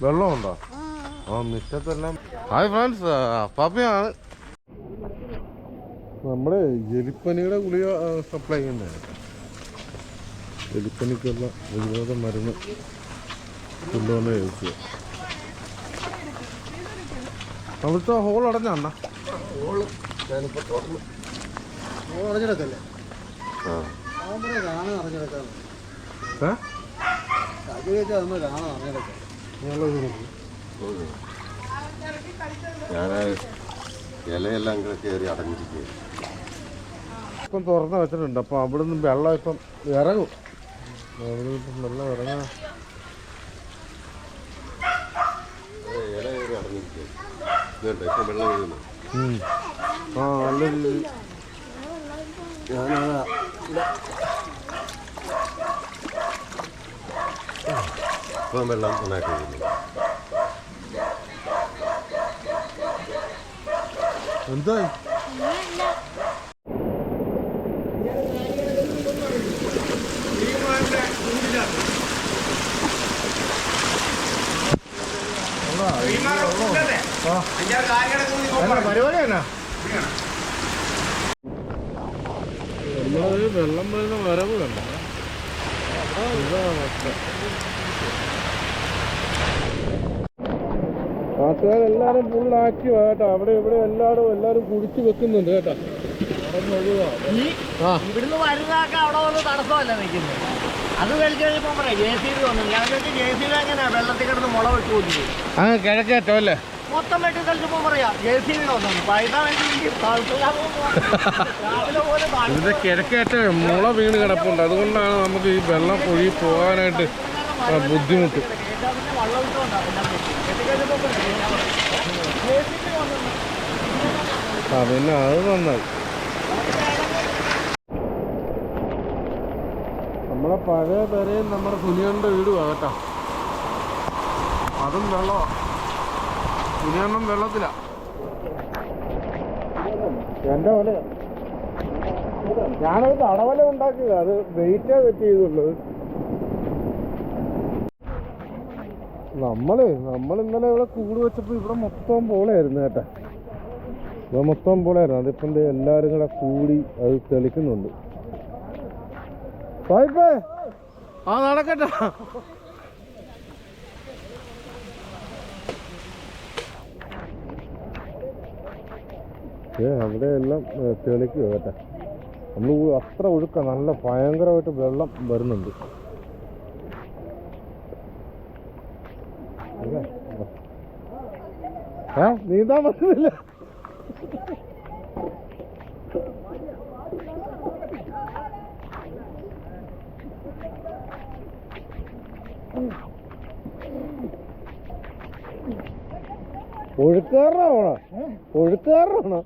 വെള്ളമുണ്ടോ? ആ മിറ്റത്തെല്ലാം. Hi friends, പാപ്പയാണ്. നമ്മുടെ എലിപ്പനിയുടെ ഗുളിക സപ്ലൈ ചെയ്യുന്നതാണ്. എലിപ്പനിക്കുള്ള പ്രതിരോധ മരുന്ന് കൊണ്ടുവന്ന് ചോദിച്ചു. അവിടുത്തെ ഹോൾ അടഞ്ഞാണ്ണ? അടഞ്ഞെടുക്കല്ലേ? ഇലയെല്ലാം കയറി അടഞ്ഞിരിക്കുക. ഇപ്പം തുറന്ന് വെച്ചിട്ടുണ്ട്. അപ്പം അവിടെ നിന്ന് വെള്ളം ഇപ്പം ഇറങ്ങും. അവിടെ ഇപ്പം വെള്ളം ഇറങ്ങാം. ഇല കയറി അടഞ്ഞിരിക്കുക. ഇപ്പം വെള്ളം വീഴുന്നു. ആ നല്ല രീതി ഇപ്പം വെള്ളം നന്നായിട്ട് വീഴുന്നു. എന്താ പരിപാടിയാണ്. നമ്മളത് വെള്ളം വരുന്ന വരവ് കണ്ട. നാട്ടുകാരെല്ലാരും ഫുള്ളാക്കി കേട്ടോ. അവിടെ ഇവിടെ എല്ലാരും കുടിച്ചു വെക്കുന്നുണ്ട് കേട്ടോ. ഇവിടുന്ന് വരുന്നതൊക്കെ അവിടെ വന്ന് തടസ്സമല്ല നിൽക്കുന്നത്. അത് വലിച്ചു കഴിഞ്ഞപ്പോ പറയാം JCB വന്നു. ഞാൻ JCB എങ്ങനെയാ വെള്ളത്തിൽ കിടന്ന് മുള വെച്ചു കൊടുത്തു. അങ്ങ് കിഴക്കേറ്റോ അല്ലേ? മൊത്തം വെട്ടി കളിച്ചപ്പോ പറയാം JCB വന്നു. ഇതിന്റെ കിഴക്കേറ്റ മുള വീണ് കിടപ്പുണ്ട്. അതുകൊണ്ടാണ് നമുക്ക് ഈ വെള്ളം ഒഴി പോകാനായിട്ട് ബുദ്ധിമുട്ട്. ആ പിന്നെ അത് നന്നായി. നമ്മളെ പഴയ പെരയും നമ്മുടെ കുനിയണ്ണന്റെ വീടുവാ കേട്ടോ. അതും വെള്ളമാണ്. കുനിയണ്ണൻ വെള്ളത്തിലാ. എൻ്റെ വല ഞാനത് തടവല ഉണ്ടാക്കിയത്. അത് വെയിറ്റേ സെറ്റ് ചെയ്തുള്ളത്. നമ്മൾ ഇന്നലെ ഇവിടെ കൂട് വെച്ചപ്പോൾ ഇവിടെ മൊത്തം പോളയായിരുന്നു കേട്ടോ. ഇവിടെ മൊത്തം പോളയായിരുന്നു. അതിപ്പം എല്ലാവരും കൂടെ കൂടി അത് തെളിക്കുന്നുണ്ട്. പൈപ്പേ ആ നടക്കട്ടെ. അവിടെ എല്ലാം തെളിക്കുക കേട്ടോ. നമ്മൾ അത്ര ഒഴുക്ക നല്ല ഭയങ്കരമായിട്ട് വെള്ളം വരുന്നുണ്ട്. നീന്താൻ പറ്റുന്നില്ല. ഒഴുക്കാരനാണോ? ഒഴുക്കാരനാണോ?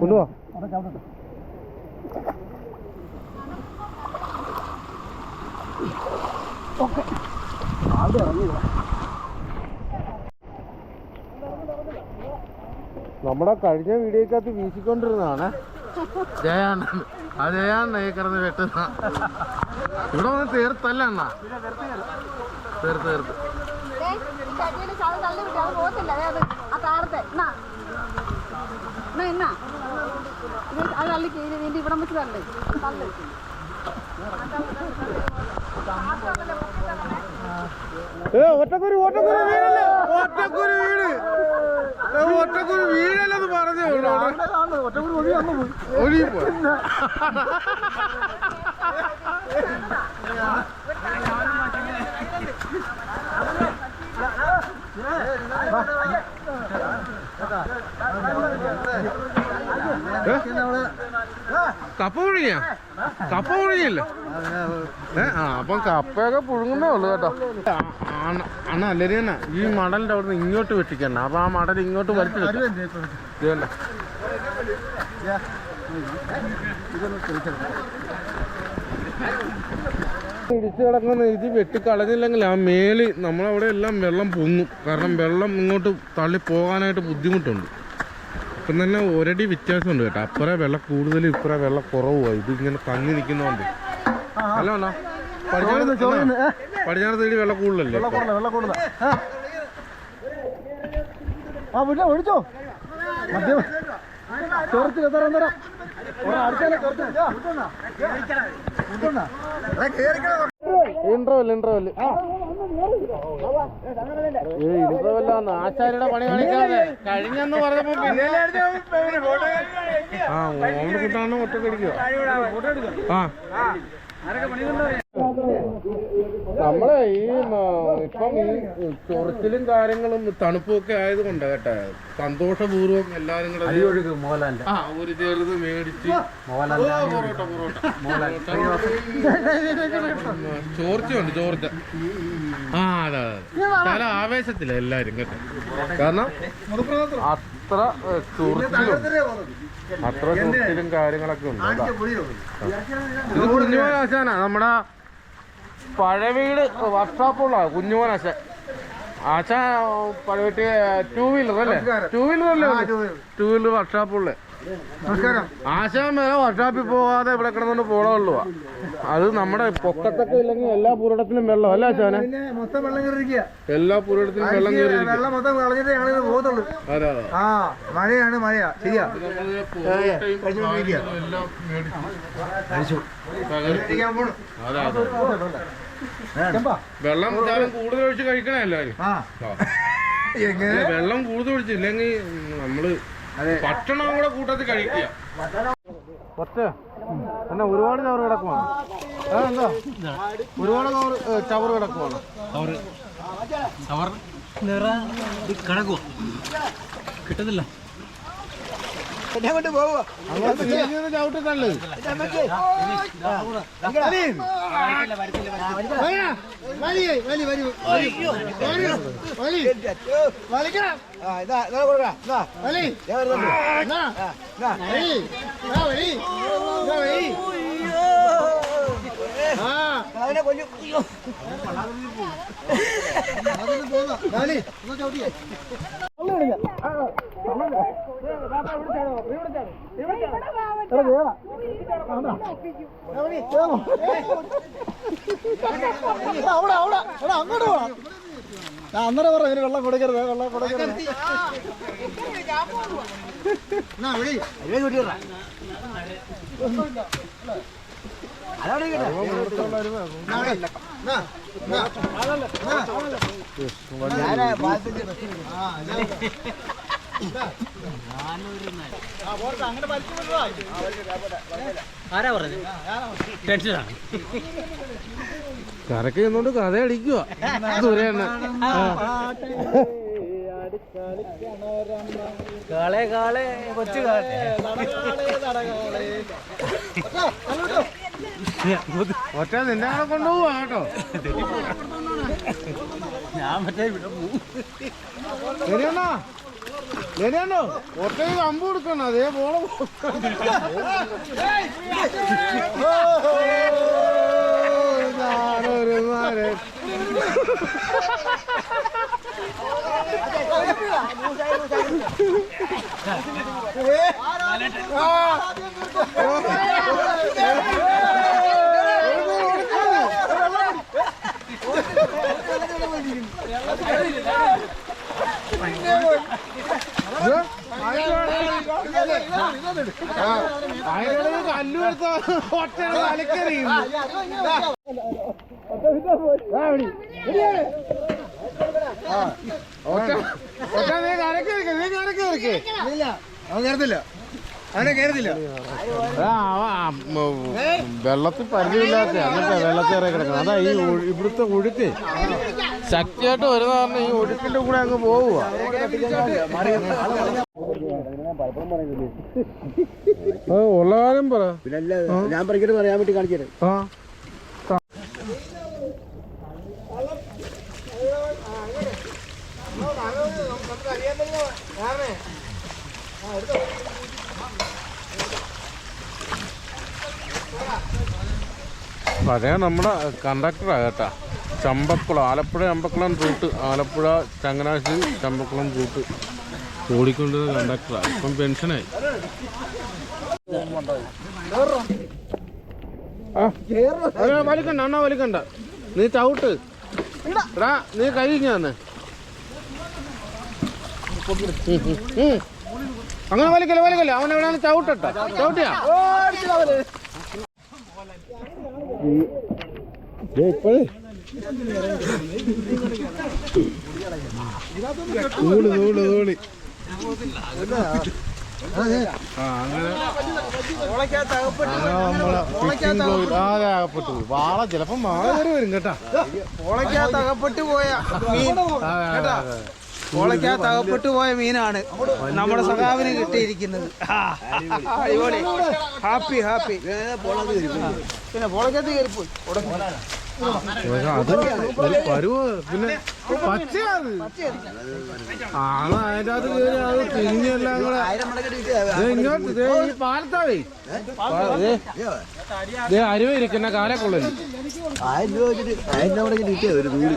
കൊണ്ടുവാ. നമ്മുടെ കഴിഞ്ഞ വീഡിയോക്കകത്ത് വീശിക്കൊണ്ടിരുന്നതാണ് ജയാണ്ണൻ. ആ ജയാണ്ണ ഈ കിടന്ന് വെട്ടുന്ന ഇവിടെ വന്ന് തീർത്തല്ല അണ്ണ. തീർത്ത് ഒറ്റക്കുരു വീടല്ലേ? ഒറ്റക്കുരു വീടല്ലെന്ന് പറഞ്ഞേ ഉള്ളൂ. ഒഴിപ്പോ കപ്പ പുഴുങ്ങിയാ? കപ്പ പുഴുങ്ങിയില്ലേ? അപ്പം കപ്പയൊക്കെ പുഴുങ്ങുന്നേ ഉള്ളു കേട്ടോ. അണ്ണ അല്ലേ തന്നെ ഈ മടലിന്റെ അവിടെ നിന്ന് ഇങ്ങോട്ട് വെട്ടിക്കണ്ട. അപ്പൊ ആ മടൽ ഇങ്ങോട്ട് വലിച്ചു ഇതല്ലേ. ഇടിച്ചു കിടക്കുന്ന ഇത് വെട്ടിക്കളഞ്ഞില്ലെങ്കിൽ ആ മേല് നമ്മളവിടെ എല്ലാം വെള്ളം പൊങ്ങും. കാരണം വെള്ളം ഇങ്ങോട്ട് തള്ളി പോകാനായിട്ട് ബുദ്ധിമുട്ടുണ്ട്. ഇപ്പം തന്നെ ഒരടി വ്യത്യാസമുണ്ട് കേട്ടോ. അപ്പുറേ വെള്ളം കൂടുതലും ഇപ്പുറേ വെള്ളം കുറവുമായി. ഇതിങ്ങനെ തങ്ങി നിൽക്കുന്നതുകൊണ്ട്. അല്ല അണ്ണാ പടിഞ്ഞാറ് തേടി വെള്ളം കൂടുതലല്ലേ? ഒഴിച്ചോ മദ്യം ഇന്റർവെല്ലാന്ന് ആശാരിയുടെ പണി കാണിക്കാതെ കഴിഞ്ഞെന്ന് പറഞ്ഞപ്പോ പിന്നെ ഓണ്ട് കൂട്ടാണ് ഒറ്റക്കടിക്കുക. നമ്മളെ ഈ ഇപ്പം ഈ ചൊറിച്ചിലും കാര്യങ്ങളും തണുപ്പും ഒക്കെ ആയതുകൊണ്ട് കേട്ടെ സന്തോഷപൂർവ്വം എല്ലാരും കൂടെ ഒരു ചെറുത് മേടിച്ച് ചോർച്ചയുണ്ട് ചോർച്ച. അതെ പല ആവേശത്തില എല്ലാരും കേട്ടോ. കാരണം അത്ര ചൊറിച്ചിലും കാര്യങ്ങളൊക്കെ ഉണ്ട്. ഇത് കുഞ്ഞുമോൻ ആശാനാ നമ്മുടെ പഴയ വീട് വർക്ക്ഷോപ്പുള്ള കുഞ്ഞുമോൻ ആശാൻ. ആശാൻ പഴയ 2 വീലർ അല്ലേ? 2 വീലർ അല്ലേ? 2 വീലർ വർക്ക്ഷോപ്പുള്ള ആശാൻ വരെ വർക്ക്ഷോപ്പിൽ പോകാതെ ഇവിടെ കിടന്നുകൊണ്ട് പോണുള്ളൂ. അത് നമ്മുടെ പൊക്കത്തൊക്കെ ഇല്ലെങ്കിൽ എല്ലാ പുരടത്തിലും വെള്ളം അല്ല ആശാനെ? മൊത്തം വെള്ളം കയറിയിരിക്കുക. എല്ലാ പുരടത്തിലും വെള്ളം കയറി വെള്ളം മൊത്തം കളഞ്ഞിട്ട് ഞങ്ങൾ പോകത്തുള്ളൂ. അതെ മഴയാണ് മഴയാ ശരിയാ. വെള്ളം കൂടുതൽ ഒഴിച്ച് കഴിക്കണേ എല്ലാരും. വെള്ളം കൂടുതൽ ഒഴിച്ചില്ലെങ്കിൽ നമ്മള് ഭക്ഷണം കൂടെ കൂട്ടത്തിൽ കഴിക്കുക. എന്നാ ഒരുപാട് ചവറ് കിടക്കുവാണ്. എന്താ ഒരുപാട് ചവറ് കിടക്കുവാണ്. കിടക്കുവോ കിട്ടുന്നില്ല. ചവിട്ടി തള്ളു. അന്നേരം പറ ഇവര് വെള്ളം കൊടുക്കരുത് വെള്ളം കൊടുക്കരുത്. ആരാ പറഞ്ഞത്? ടെൻഷനാണ്. കരക്ക് ചെന്നോണ്ട് കഥ അടിക്കുക. കാളെ കാളെ കൊച്ചു ഒറ്റ നിന്നെ അവിടെ കൊണ്ടുപോവാ കേട്ടോ. ഞാൻ മറ്റേ ഇവിടെ ശരിയാണോ ശരിയാണോ? ഒറ്റ കമ്പ് കൊടുക്കണം. അതേ പോളെ കല്ലു എടുത്ത ഒറ്റ തലക്കറിയും. വെള്ളത്തിൽ പരിചയമില്ലാത്ത എന്നിട്ടാ വെള്ളത്തേറെ കിടക്കണം. അതാ ഈ ഇവിടുത്തെ ഒഴുക്ക് ശക്തിയായിട്ട് വരുന്ന കാരണം ഈ ഒഴുക്കിന്റെ കൂടെ അങ്ങ് പോവുക. ഉള്ള കാര്യം പറ. ഞാൻ പഠിക്കട്ട് പറയാൻ വേണ്ടി കാണിച്ചത്. പഴയ നമ്മുടെ കണ്ടക്ടറാണ് കേട്ടാ. ചമ്പക്കുളം, ആലപ്പുഴ ചമ്പക്കുളം റൂട്ട്, ആലപ്പുഴ ചങ്ങനാശ്ശേരി ചമ്പക്കുളം റൂട്ട് ഓടിക്കൊണ്ടിരുന്ന കണ്ടക്ടറാണ്. ഇപ്പം പെൻഷനായി. വലിക്കണ്ട അണ്ണാ, വലിക്കണ്ട. നീ ചവിട്ട് എടാ, നീ കഴിഞ്ഞാന്ന് അങ്ങനെ വലിക്കല്ലേ വലിക്കല്ലേ. അവൻ എവിടെയാണ് ചവിട്ടട്ടാ, ചവിട്ടിയാ ഇപ്പോഴേ തൂളി തൂളി തൂളി. അകപ്പെട്ടു വാള ചിലപ്പം മാള കയറി വരും കേട്ടാ. ഓളക്കകത്ത് അകപ്പെട്ടു പോയ മീൻ കേട്ടാ, ഓളക്കകത്ത് അകപ്പെട്ടു പോയ മീനാണ് നമ്മുടെ സഖാവിന് കിട്ടിയിരിക്കുന്നത്. അടിപൊളി, ഹാപ്പി ഹാപ്പി. പിന്നെ പോളക്കകത്ത് കയറിപ്പോയി. അത് ഒരു പരുവ. പിന്നെ പച്ചയാണ് അതിൻ്റെ അത് കയറി അത് തിരിഞ്ഞെല്ലാം കൂടെ ഇങ്ങോട്ട് ഈ പാലത്താവേ അരുവ ഇരിക്കുന്ന കാലക്കുള്ളിൽ 1000 രൂപ വെച്ചിട്ട് 1000 രൂപ കിട്ടിയ ഒരു നൂല്.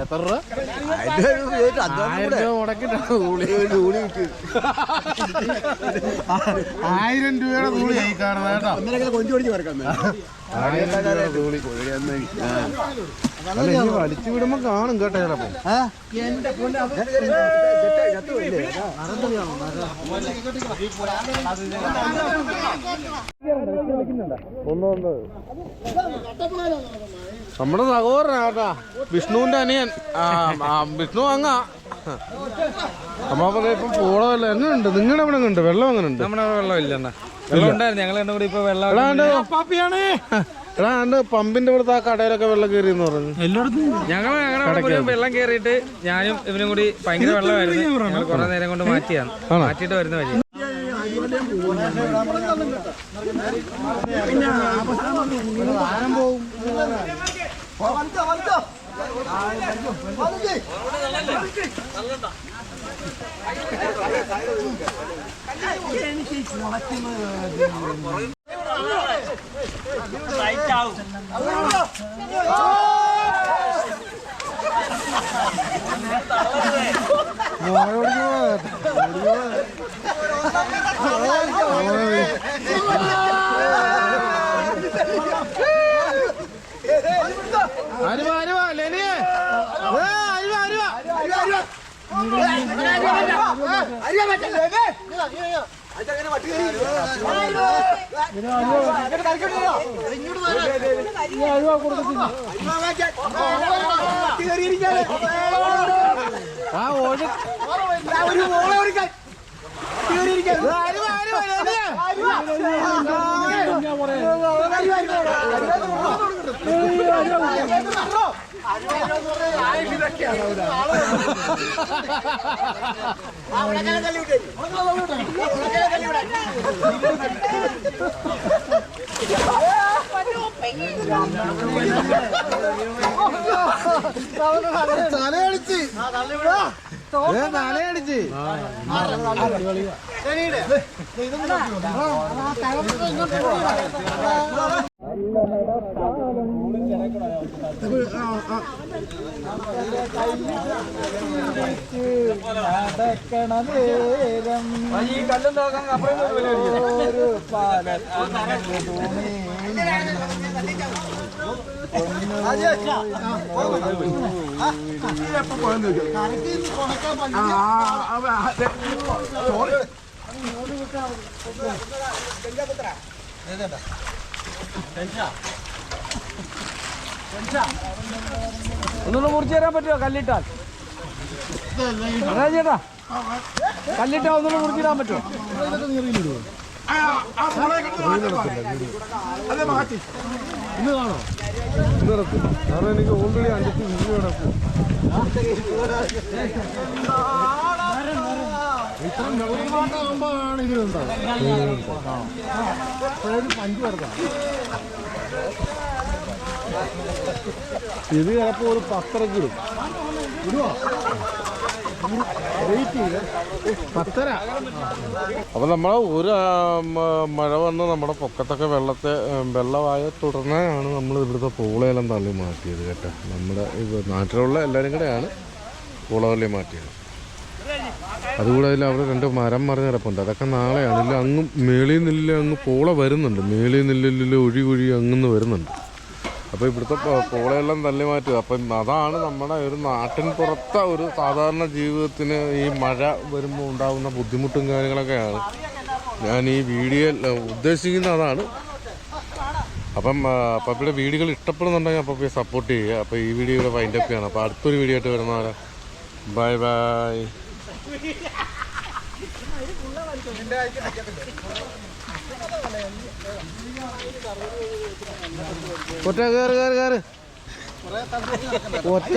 എത്ര രൂപ? 1000 രൂപ മുടക്കിട്ടാണ് തൂളി 1000 രൂപയുടെ തൂളി ആയി കാണുന്നത് കേട്ടോ. കൊഞ്ചു പിടിച്ച് പറക്കാം. 1000 രൂപയുടെ തൂളി വലിച്ചു വിടുമ്പോ കാണും കേട്ടോ ചിലപ്പോ. നമ്മുടെ സഹോദരനാട്ടാ, വിഷ്ണുവിന്റെ അനിയൻ. വിഷ്ണു അങ്ങാ. അപ്പൊ ഇപ്പം പോളമല്ല. എങ്ങനെയുണ്ട് നിങ്ങളുടെ അവിടെ ഉണ്ട് വെള്ളം? എങ്ങനെയുണ്ട്? നമ്മുടെ വെള്ളം ഇല്ല, വെള്ളം ഉണ്ടായിരുന്നു. ഞങ്ങൾ കൂടി ഇപ്പൊ വെള്ളം എടാ എന്റെ പമ്പിന്റെ ഇവിടുത്തെ ആ കടയിലൊക്കെ വെള്ളം കയറി എന്ന് പറഞ്ഞു. ഞങ്ങളുടെ വെള്ളം കയറിയിട്ട് ഞാനും ഇവനും കൂടി ഭയങ്കര വെള്ളമായിരുന്നു. ഞങ്ങൾ കുറെ നേരം കൊണ്ട് മാറ്റിയാണ്, മാറ്റിയിട്ട് വരുന്ന വഴി. അരുവ അരുവ ലെനിയെ അരുവ അരുവ തലയടിച്ച് തലയടിച്ച് കല്ലും നോക്കാൻ ഒന്നുകൂടെ മുറിച്ചു തരാൻ പറ്റുമോ? കല്ലിട്ടാൽ ചേട്ടാ, കല്ലിട്ടാ ഒന്നുകൂടെ മുറിച്ചിടാൻ പറ്റുമോ? ഇന്ന് കാണോ? ഇന്ന് നടക്കും. കാരണം എനിക്ക് ഓൾറെഡി അഞ്ച് വീഡിയോ നടക്കും. ഇത്ര നെടുമാട്ടാകുമ്പോഴാണ് ഇതിലുണ്ടാവും. പഞ്ച് വർക്കാം. ഇത് ചിലപ്പോൾ ഒരു 10 ഇടും. ഇടുവോ? 10:30. അപ്പൊ നമ്മളെ ഒരു മഴ വന്ന് നമ്മുടെ പൊക്കത്തൊക്കെ വെള്ളമായ തുടർന്നാണ് നമ്മൾ ഇവിടുത്തെ പൂളയെല്ലാം തള്ളി മാറ്റിയത് കേട്ടോ. നമ്മുടെ നാട്ടിലുള്ള എല്ലാവരും കൂടെയാണ് പൂളവള്ളി മാറ്റിയത്. അതുകൂടെ അതിൽ അവിടെ 2 മരം മറിഞ്ഞ് കിടപ്പുണ്ട്. അതൊക്കെ നാളെയാണ്. ഇല്ല അങ്ങ് മേളിൽ നിന്നില്ല അങ്ങ് പൂള വരുന്നുണ്ട്. മേളിൽ നിന്നില്ല ഒഴി അങ്ങ് വരുന്നുണ്ട്. അപ്പോൾ ഇവിടുത്തെ പൂളയെല്ലാം തള്ളി മാറ്റുക. അപ്പം അതാണ് നമ്മുടെ ഒരു നാട്ടിൻ പുറത്തെ ഒരു സാധാരണ ജീവിതത്തിന് ഈ മഴ വരുമ്പോൾ ഉണ്ടാകുന്ന ബുദ്ധിമുട്ടും കാര്യങ്ങളൊക്കെയാണ് ഞാൻ ഈ വീഡിയോയിൽ ഉദ്ദേശിക്കുന്നത്. അതാണ്. അപ്പം പപ്പിയുടെ വീഡിയോകൾ ഇഷ്ടപ്പെടുന്നുണ്ടെങ്കിൽ പപ്പയെ സപ്പോർട്ട് ചെയ്യുക. അപ്പോൾ ഈ വീഡിയോയുടെ വൈൻഡപ്പ് ചെയ്യണം. അപ്പോൾ അടുത്തൊരു വീഡിയോ ആയിട്ട് വരുന്നവരെ ബൈ ബൈ. ഒറ്റ കയറ് ഒറ്റ